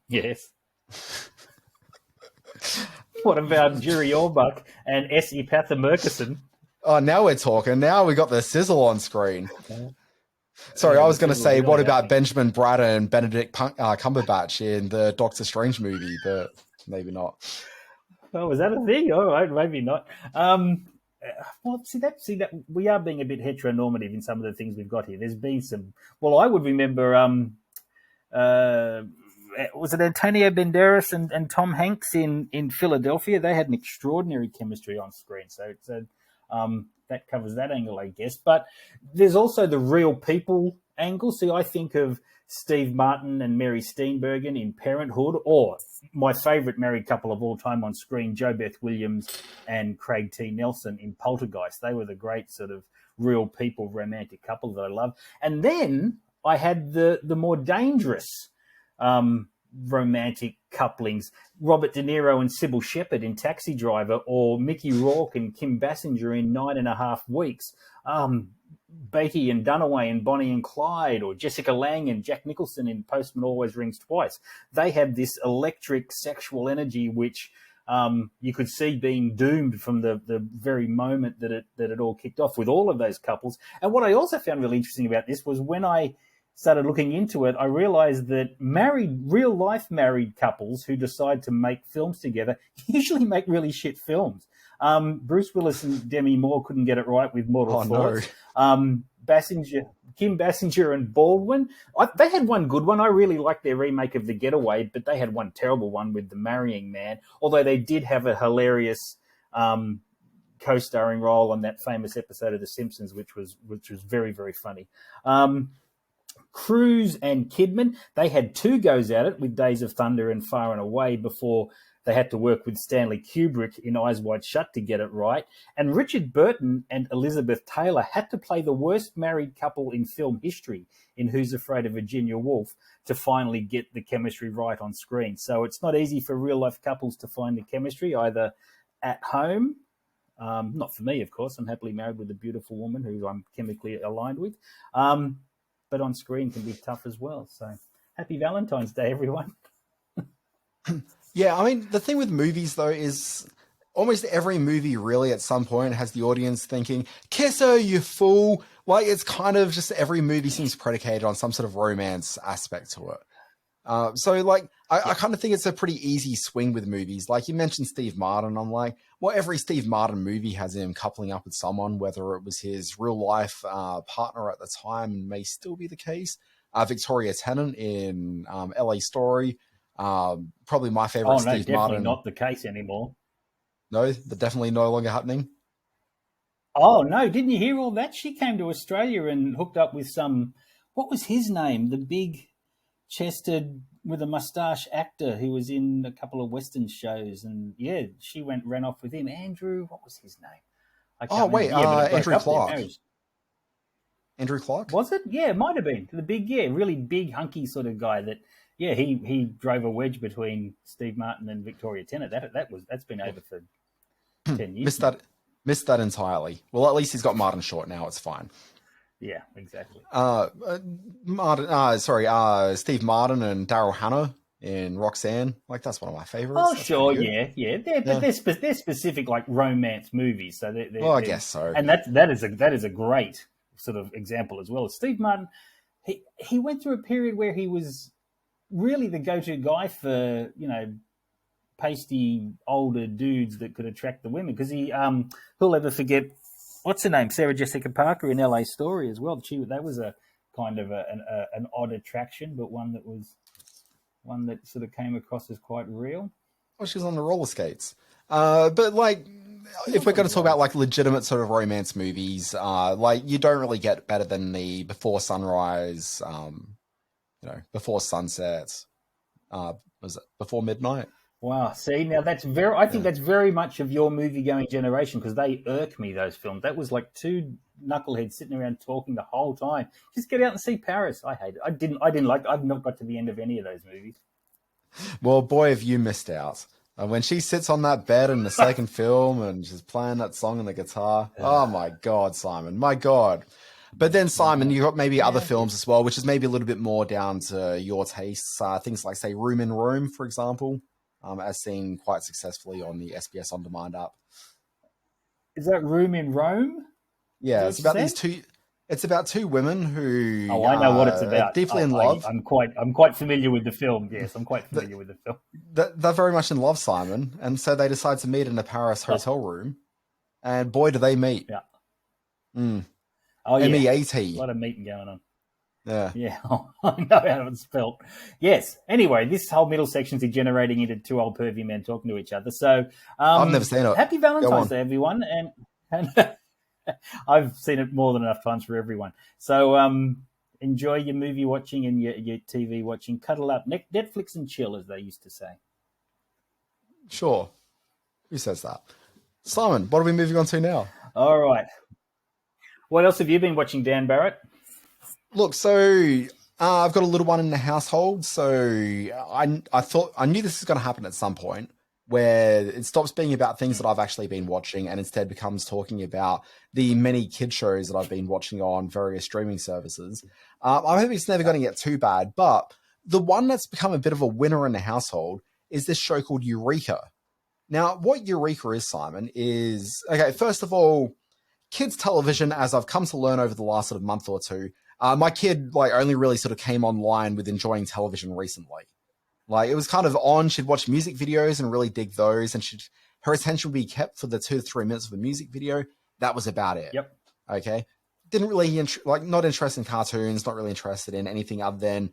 Yes. What about Jury Orbach and S.E. Pather Murkison? Oh, now we're talking. Now we got the sizzle on screen. Sorry, I was going to say, what about Benjamin Bratt and Benedict Cumberbatch in the Doctor Strange movie, but maybe not. Oh, was that a thing? All right, maybe not. Well, see that we are being a bit heteronormative in some of the things we've got here. There's been some. Well, I would remember. Was it Antonio Banderas and Tom Hanks in Philadelphia? They had an extraordinary chemistry on screen. So that covers that angle, I guess. But there's also the real people angle. See, I think of Steve Martin and Mary Steenburgen in Parenthood, or my favourite married couple of all time on screen, Jo Beth Williams and Craig T. Nelson in Poltergeist. They were the great sort of real people romantic couple that I love. And then I had the more dangerous romantic couplings, Robert De Niro and Sybil Shepherd in Taxi Driver, or Mickey Rourke and Kim Basinger in 9.5 Weeks, Beatty and Dunaway in Bonnie and Clyde, or Jessica Lange and Jack Nicholson in Postman Always Rings Twice. They have this electric sexual energy which you could see being doomed from the very moment that it all kicked off with all of those couples. And what I also found really interesting about this was when I started looking into it, I realized that real life married couples who decide to make films together usually make really shit films. Bruce Willis and Demi Moore couldn't get it right with Mortal Thoughts. No. Kim Basinger and Baldwin, they had one good one. I really liked their remake of The Getaway, but they had one terrible one with The Marrying Man, although they did have a hilarious co-starring role on that famous episode of The Simpsons, which was very, very funny. Cruise and Kidman, they had 2 goes at it with Days of Thunder and Far and Away before they had to work with Stanley Kubrick in Eyes Wide Shut to get it right. And Richard Burton and Elizabeth Taylor had to play the worst married couple in film history in Who's Afraid of Virginia Woolf to finally get the chemistry right on screen. So it's not easy for real-life couples to find the chemistry either at home. Not for me, of course. I'm happily married with a beautiful woman who I'm chemically aligned with. But on screen can be tough as well. So happy Valentine's Day, everyone. Yeah, I mean, the thing with movies, though, is almost every movie really at some point has the audience thinking, kiss her, you fool. Like, it's kind of just every movie seems predicated on some sort of romance aspect to it. I kind of think it's a pretty easy swing with movies. Like, you mentioned Steve Martin. I'm like, well, every Steve Martin movie has him coupling up with someone, whether it was his real life partner at the time, and may still be the case. Victoria Tennant in LA Story. Probably my favorite Steve Martin. Definitely not the case anymore. No, they're definitely no longer happening. Oh, no. Didn't you hear all that? She came to Australia and hooked up with what was his name? The big chested with a moustache actor who was in a couple of Western shows. And yeah, she ran off with him. Andrew, what was his name? Andrew Clark. Andrew Clark? Was it? Yeah, it might have been. The big, really big, hunky sort of guy that, yeah, he drove a wedge between Steve Martin and Victoria Tennant. That's been over for 10 years. Missed that entirely. Well, at least he's got Martin Short now. It's fine. Yeah, exactly. Steve Martin and Daryl Hannah in Roxanne. Like, that's one of my favorites. Oh, That's sure, pretty good. yeah. But they're specific like romance movies, so Well, I guess so. And that is a great sort of example as well. Steve Martin, he went through a period where he was really the go-to guy for pasty older dudes that could attract the women, because who'll ever forget what's her name, Sarah Jessica Parker in LA Story as well. That was a kind of an odd attraction, but one that sort of came across as quite real. Well, she was on the roller skates. But like, if we're going to talk about like legitimate sort of romance movies, like you don't really get better than the Before Sunrise, Before Sunset, was it Before Midnight? Wow. See, now I think that's very much of your movie going generation, because they irk me, those films. That was like two knuckleheads sitting around talking the whole time. Just get out and see Paris. I hate it. I've not got to the end of any of those movies. Well, boy, have you missed out. When she sits on that bed in the second film and she's playing that song on the guitar. Oh my God, Simon, my God. But then, Simon, you've got maybe other films as well, which is maybe a little bit more down to your tastes. Things like, say, Room in Rome, for example. As seen quite successfully on the SBS On Demand app. Is that Room in Rome? Yeah, it's about It's about two women who. Oh, I know what it's about. Deeply in love. I'm quite familiar with the film. Yes, I'm quite familiar with the film. They're very much in love, Simon, and so they decide to meet in a Paris hotel room, and boy, do they meet! Yeah. Mm. Oh yeah. MEAT. A lot of meeting going on. Yeah. Yeah, I know how it's spelled. Yes. Anyway, this whole middle section is degenerating into two old pervy men talking to each other. So, I've never seen it. Happy Valentine's Day, everyone. And I've seen it more than enough times for everyone. So, enjoy your movie watching and your TV watching. Cuddle up. Netflix and chill, as they used to say. Sure. Who says that? Simon, what are we moving on to now? All right. What else have you been watching, Dan Barrett? Look, so I've got a little one in the household, so I knew this was going to happen at some point, where it stops being about things that I've actually been watching and instead becomes talking about the many kid shows that I've been watching on various streaming services. I hope it's never going to get too bad, but the one that's become a bit of a winner in the household is this show called Eureka. Now, what Eureka is, Simon, is, okay, first of all, kids television, as I've come to learn over the last sort of month or two, my kid only really sort of came online with enjoying television recently. It was kind of on, she'd watch music videos and really dig those, and her attention would be kept for the 2 to 3 minutes of a music video. That was about it. Yep. Okay. Didn't really, not interested in cartoons, not really interested in anything other than,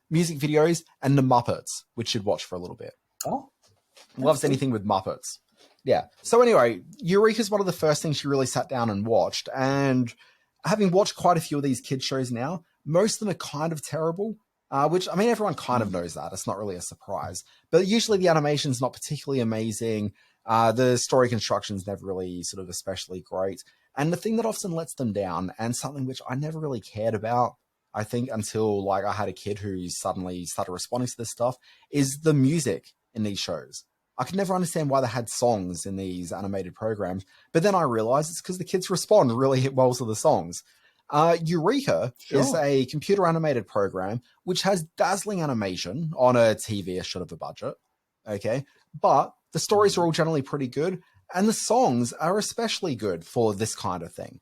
music videos and the Muppets, which she'd watch for a little bit. Oh. Loves anything with Muppets. Yeah. So anyway, Eureka's one of the first things she really sat down and watched, and having watched quite a few of these kids shows now, most of them are kind of terrible, which, I mean, everyone kind of knows that. It's not really a surprise. But usually the animation's not particularly amazing. The story construction's never really sort of especially great. And the thing that often lets them down, and something which I never really cared about, I think, until I had a kid who suddenly started responding to this stuff, is the music in these shows. I could never understand why they had songs in these animated programs, but then I realized it's because the kids respond really well to the songs. Eureka is a computer animated program which has dazzling animation on a TV-ish sort of a budget, okay? But the stories are all generally pretty good, and the songs are especially good for this kind of thing.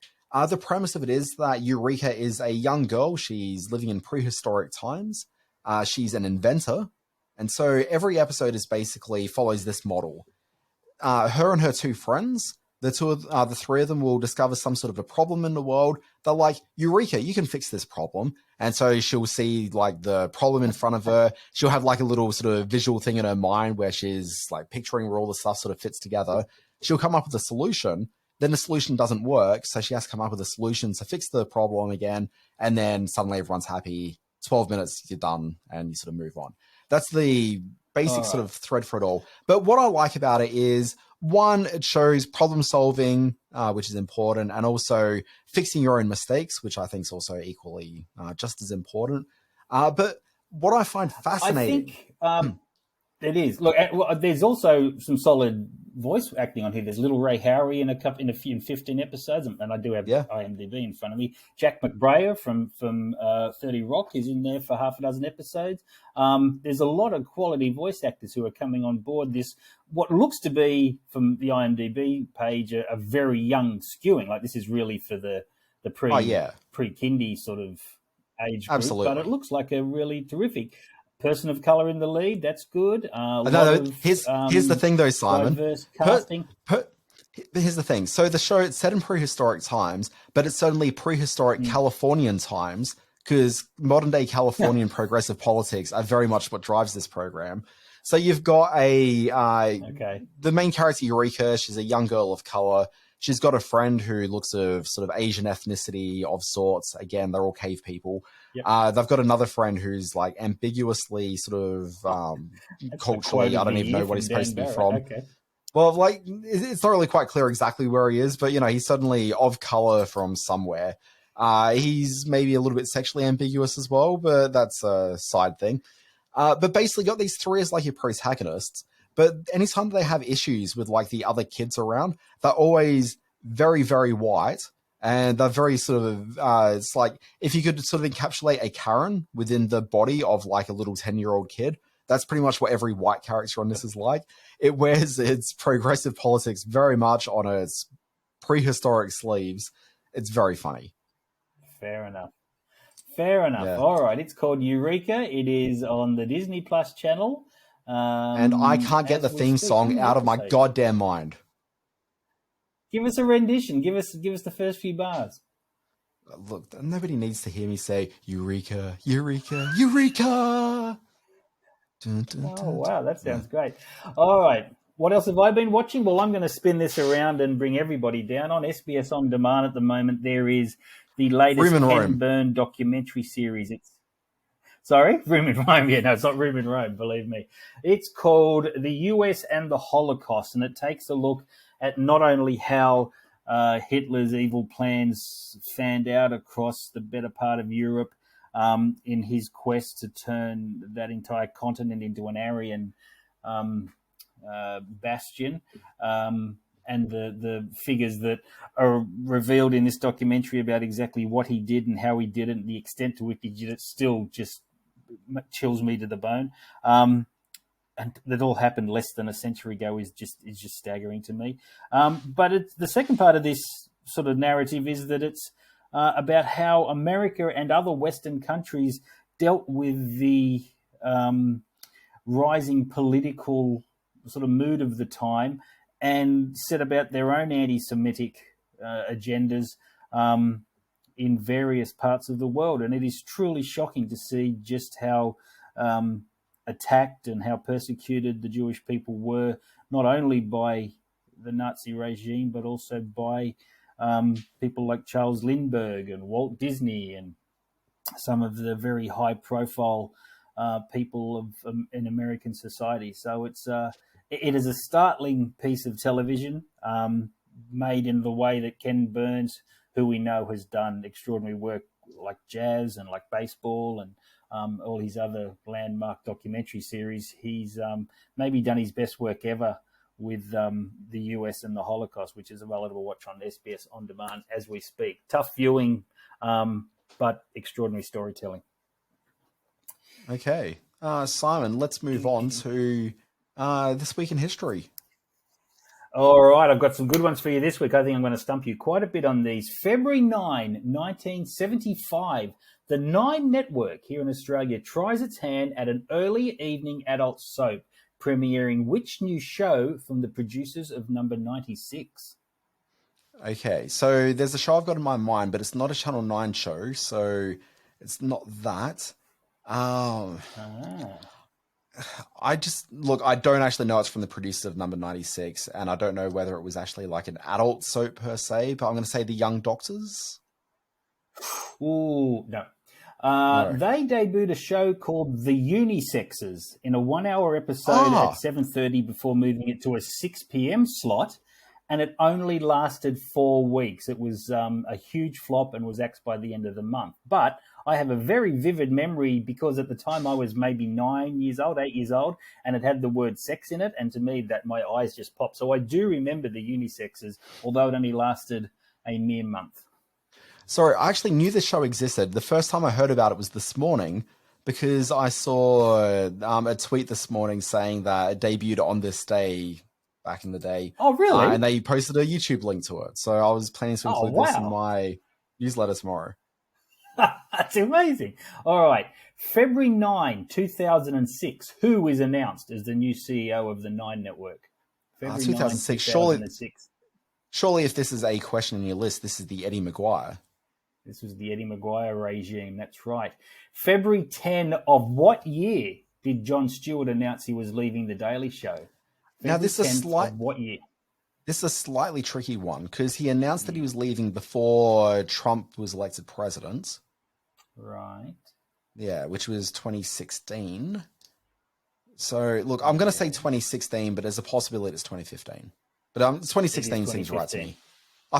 The premise of it is that Eureka is a young girl. She's living in prehistoric times. She's an inventor. And so every episode is basically follows this model. Her and her two friends, the three of them will discover some sort of a problem in the world. They're like, Eureka, you can fix this problem. And so she'll see the problem in front of her. She'll have a little sort of visual thing in her mind where she's picturing where all the stuff sort of fits together. She'll come up with a solution. Then the solution doesn't work. So she has to come up with a solution to fix the problem again. And then suddenly everyone's happy. 12 minutes, you're done, and you sort of move on. That's the basic sort of thread for it all. But what I like about it is, one, it shows problem solving, which is important, and also fixing your own mistakes, which I think is also equally just as important. But what I find fascinating... I think It is. Look, there's also some solid voice acting on here. There's Little Ray Howery in 15 episodes, and I do have IMDb in front of me. Jack McBrayer from 30 Rock is in there for half a dozen episodes. There's a lot of quality voice actors who are coming on board this, what looks to be, from the IMDb page, a very young skewing. Like, this is really for the pre-kindy sort of age group. Absolutely. But it looks like a really terrific person of color in the lead. That's good. Here's the thing, though, Simon. Diverse casting. Here's the thing. So the show, it's set in prehistoric times, but it's certainly prehistoric Californian times, because modern day Californian progressive politics are very much what drives this program. So you've got the main character, Eureka. She's a young girl of color. She's got a friend who looks of sort of Asian ethnicity of sorts. Again, they're all cave people. Yep. They've got another friend who's like ambiguously sort of culturally, I don't even know what he's supposed to be from. Okay. Well, like, it's not really quite clear exactly where he is, but, you know, he's suddenly of color from somewhere. He's maybe a little bit sexually ambiguous as well, but that's a side thing. But basically got these three as like your protagonists. But anytime they have issues with like the other kids around, they're always very, very white. And they're very sort of, it's like, if you could sort of encapsulate a Karen within the body of like a little 10-year-old kid, that's pretty much what every white character on this is like. It wears its progressive politics very much on its prehistoric sleeves. It's very funny. Fair enough. Yeah. All right. It's called Eureka. It is on the Disney Plus channel. And I can't get the theme song out of my goddamn mind. Give us a rendition. Give us the first few bars. Look, nobody needs to hear me say Eureka, Eureka, Eureka. Dun, dun, oh, wow. That sounds great. All right. What else have I been watching? Well, I'm going to spin this around and bring everybody down. On SBS On Demand at the moment, there is the latest Ken Burn documentary series. Sorry? Room in Rome. Yeah, no, it's not Room in Rome, believe me. It's called The US and the Holocaust, and it takes a look at not only how Hitler's evil plans fanned out across the better part of Europe in his quest to turn that entire continent into an Aryan bastion, and the figures that are revealed in this documentary about exactly what he did and how he did it and the extent to which he did it still just chills me to the bone. And that all happened less than a century ago is just staggering to me. But the second part of this sort of narrative is that it's about how America and other Western countries dealt with the rising political sort of mood of the time and set about their own anti-Semitic agendas in various parts of the world. And it is truly shocking to see just how attacked and how persecuted the Jewish people were, not only by the Nazi regime, but also by people like Charles Lindbergh and Walt Disney and some of the very high-profile people in American society. So it is a startling piece of television made in the way that Ken Burns, who we know has done extraordinary work like jazz and like baseball and all his other landmark documentary series. He's maybe done his best work ever with the US and the Holocaust, which is available to watch on SBS On Demand as we speak. Tough viewing, but extraordinary storytelling. Okay. Simon, let's move on to This Week in History. All right, I've got some good ones for you this week. I think I'm going to stump you quite a bit on these. February 9, 1975, the Nine Network here in Australia tries its hand at an early evening adult soap, premiering which new show from the producers of Number 96? Okay, so there's a show I've got in my mind, but it's not a Channel 9 show, so it's not that. I don't actually know it's from the producers of Number 96, and I don't know whether it was actually like an adult soap per se, but I'm going to say The Young Doctors. Ooh, no. They debuted a show called The Unisexes in a 1-hour episode at 7:30 before moving it to a 6 p.m. slot, and it only lasted 4 weeks. It was a huge flop and was axed by the end of the month. But I have a very vivid memory because at the time I was maybe 9 years old, 8 years old, and it had the word sex in it. And to me, that my eyes just popped. So I do remember the unisexes, although it only lasted a mere month. Sorry, I actually knew this show existed. The first time I heard about it was this morning because I saw a tweet this morning saying that it debuted on this day back in the day. Oh, really? And they posted a YouTube link to it. So I was planning to include this in my newsletter tomorrow. That's amazing. All right. February 9, 2006, who is announced as the new CEO of the Nine Network? February 2006. 2006. Surely if this is a question in your list, this is the Eddie Maguire. This was the Eddie Maguire regime. That's right. February 10 of what year did Jon Stewart announce he was leaving The Daily Show? Now, this is what year? This is a slightly tricky one because he announced that he was leaving before Trump was elected president. Right. Yeah, which was 2016. So, look, I'm going to say 2016, but there's a possibility it's 2015. But 2016 seems right to me.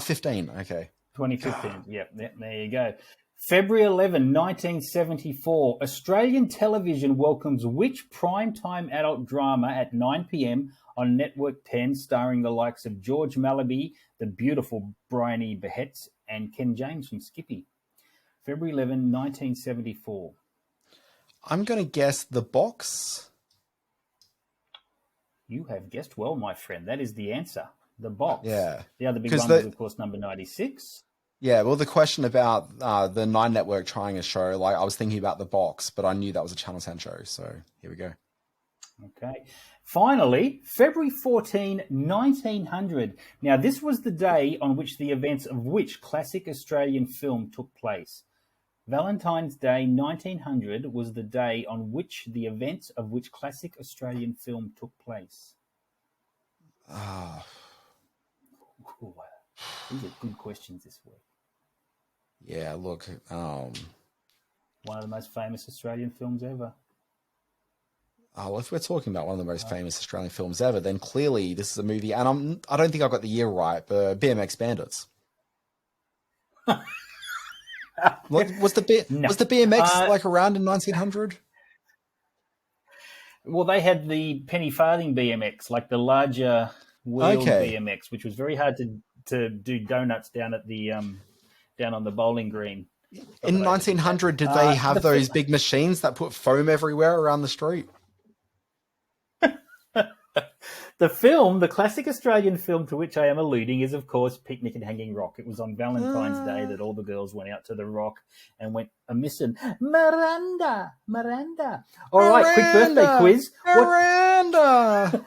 15, okay. 2015, yep, there you go. February 11, 1974, Australian television welcomes which primetime adult drama at 9 p.m. on Network 10, starring the likes of George Mallaby, the beautiful Bryony Behetz, and Ken James from Skippy? February 11, 1974. I'm going to guess The Box. You have guessed well, my friend. That is the answer. The Box. Yeah. The other big one was, of course, number 96. Yeah, well, the question about the Nine Network trying a show, like I was thinking about The Box, but I knew that was a Channel 10 show, so here we go. Okay. Finally, February 14, 1900. Now, this was the day on which the events of which classic Australian film took place? Valentine's Day 1900 was the day on which the events of which classic Australian film took place? Ooh, these are good questions this week. Yeah, look. One of the most famous Australian films ever. Well, if we're talking about one of the most famous Australian films ever, then clearly this is a movie, and I don't think I got the year right, but BMX Bandits. Was the BMX like around in 1900? Well, they had the penny farthing BMX, like the larger wheeled BMX, which was very hard to do donuts down at the down on the bowling green. In 1900, did they have those big machines that put foam everywhere around the street? The film, the classic Australian film to which I am alluding, is, of course, Picnic at Hanging Rock. It was on Valentine's Day that all the girls went out to the rock and went a-missing. Miranda! All right, quick birthday quiz. Miranda!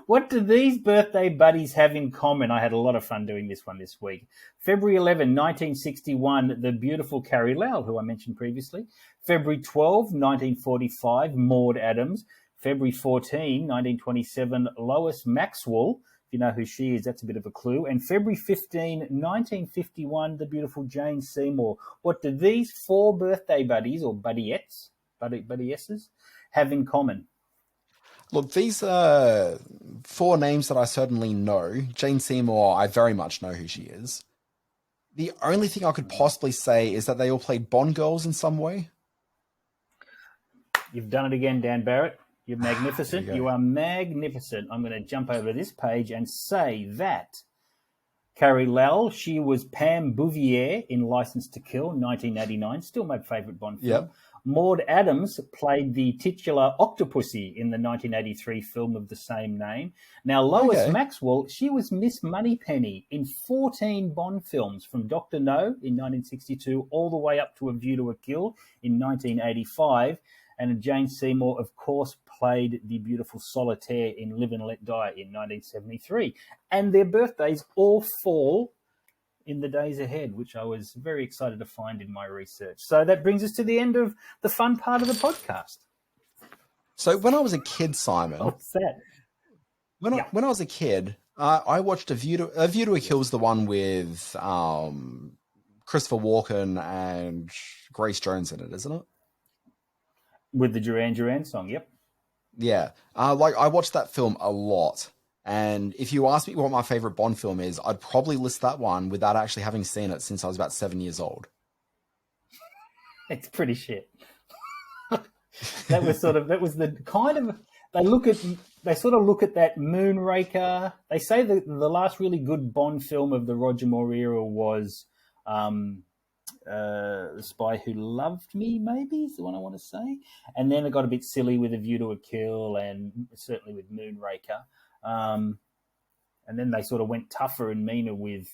What do these birthday buddies have in common? I had a lot of fun doing this one this week. February 11, 1961, the beautiful Carrie Lowell, who I mentioned previously. February 12, 1945, Maud Adams. February 14, 1927, Lois Maxwell. If you know who she is, that's a bit of a clue. And February 15, 1951, the beautiful Jane Seymour. What do these four birthday buddies, or buddiettes, have in common? Look, these are four names that I certainly know. Jane Seymour, I very much know who she is. The only thing I could possibly say is that they all played Bond girls in some way. You've done it again, Dan Barrett. You're magnificent. You are magnificent. I'm going to jump over this page and say that Carrie Lowell, she was Pam Bouvier in License to Kill, 1989. Still my favourite Bond film. Yep. Maud Adams played the titular Octopussy in the 1983 film of the same name. Now, Lois Maxwell, she was Miss Moneypenny in 14 Bond films, from Dr. No in 1962 all the way up to A View to a Kill in 1985. And Jane Seymour, of course, played the beautiful Solitaire in Live and Let Die in 1973. And their birthdays all fall in the days ahead, which I was very excited to find in my research. So that brings us to the end of the fun part of the podcast. So when I was a kid, Simon... What's that? When I was a kid, I watched A View to a Kill, is the one with Christopher Walken and Grace Jones in it, isn't it? With the Duran Duran song, yep. Yeah. I watched that film a lot. And if you ask me what my favorite Bond film is, I'd probably list that one without actually having seen it since I was about 7 years old. It's pretty shit. That was the kind of they sort of look at that Moonraker. They say that the last really good Bond film of the Roger Moore era was The Spy Who Loved Me, maybe is the one I want to say. And then it got a bit silly with A View to a Kill and certainly with Moonraker. And then they sort of went tougher and meaner with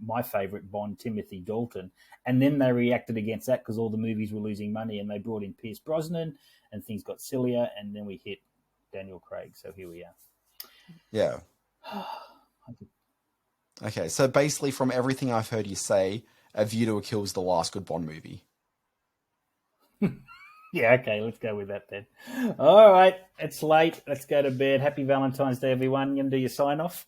my favourite Bond, Timothy Dalton. And then they reacted against that because all the movies were losing money and they brought in Pierce Brosnan and things got sillier. And then we hit Daniel Craig. So here we are. Yeah. Okay, so basically from everything I've heard you say, A View to a Kill is the last good Bond movie. Yeah, okay, let's go with that then. All right, it's late. Let's go to bed. Happy Valentine's Day, everyone. You going to do your sign-off?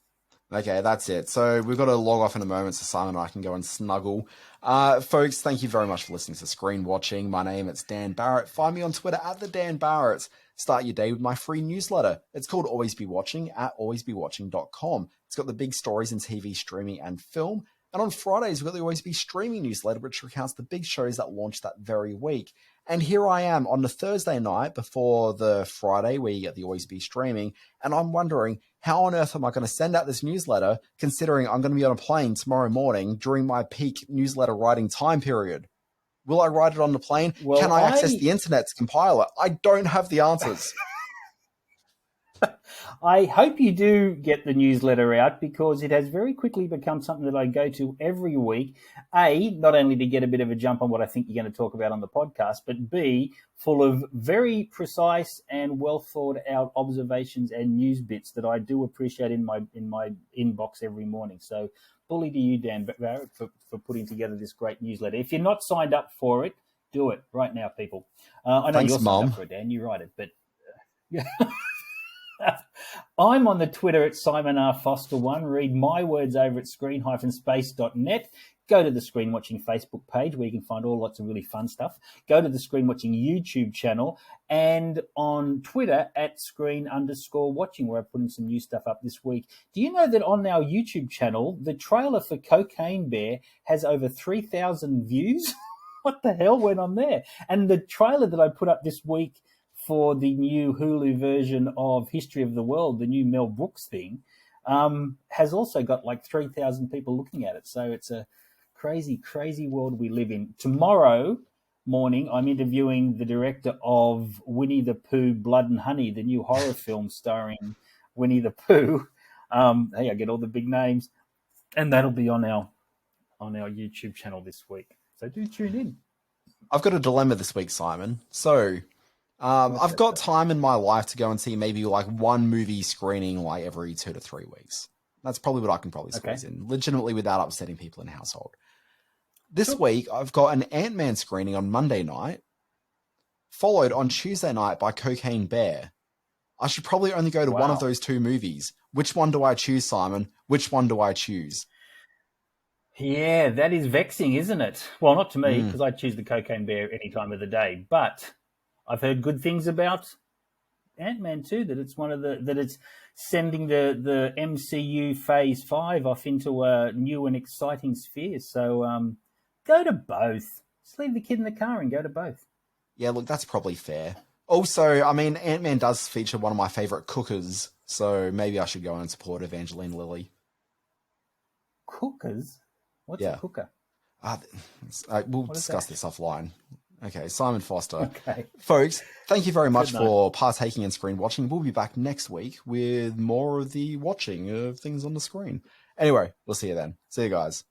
Okay, that's it. So we've got to log off in a moment so Simon and I can go and snuggle. Folks, thank you very much for listening to Screen Watching. My name is Dan Barrett. Find me on Twitter at the Dan Barrett. Start your day with my free newsletter. It's called Always Be Watching at alwaysbewatching.com. It's got the big stories in TV, streaming, and film. And on Fridays, we've got the Always Be Streaming newsletter, which recounts the big shows that launched that very week. And here I am on the Thursday night before the Friday where you get the Always Be Streaming. And I'm wondering, how on earth am I going to send out this newsletter considering I'm going to be on a plane tomorrow morning during my peak newsletter writing time period? Will I write it on the plane? Well, Can I access the internet to compile it? I don't have the answers. I hope you do get the newsletter out because it has very quickly become something that I go to every week. A, not only to get a bit of a jump on what I think you're going to talk about on the podcast, but B, full of very precise and well thought out observations and news bits that I do appreciate in my inbox every morning. So bully to you, Dan Barrett, for putting together this great newsletter. If you're not signed up for it, do it right now, people. I know Thanks, you're Mom. signed up for it, Dan. You write it, but yeah. I'm on the Twitter at Simon R. Foster1. Read my words over at screen-space.net. Go to the Screen Watching Facebook page where you can find all lots of really fun stuff. Go to the Screen Watching YouTube channel and on Twitter at screen_watching where I put in some new stuff up this week. Do you know that on our YouTube channel, the trailer for Cocaine Bear has over 3,000 views? What the hell went on there? And the trailer that I put up this week for the new Hulu version of History of the World, the new Mel Brooks thing, has also got like 3,000 people looking at it. So it's a crazy, crazy world we live in. Tomorrow morning, I'm interviewing the director of Winnie the Pooh, Blood and Honey, the new horror film starring Winnie the Pooh. Hey, I get all the big names. And that'll be on our YouTube channel this week. So do tune in. I've got a dilemma this week, Simon. So I've got time in my life to go and see maybe like one movie screening like every 2 to 3 weeks. That's probably what I can probably squeeze in, legitimately without upsetting people in the household. This week, I've got an Ant-Man screening on Monday night, followed on Tuesday night by Cocaine Bear. I should probably only go to one of those two movies. Which one do I choose, Simon? Which one do I choose? Yeah, that is vexing, isn't it? Well, not to me, because I choose the Cocaine Bear any time of the day, but I've heard good things about Ant-Man too, that it's sending the MCU Phase 5 off into a new and exciting sphere. So go to both. Just leave the kid in the car and go to both. Yeah, look, that's probably fair. Also, I mean, Ant-Man does feature one of my favorite cookers, so maybe I should go and support Evangeline Lilly. Cookers? What's a cooker? We'll discuss this offline. Okay, Simon Foster. Okay. Folks, thank you very much for partaking in Screen Watching. We'll be back next week with more of the watching of things on the screen. Anyway, we'll see you then. See you guys.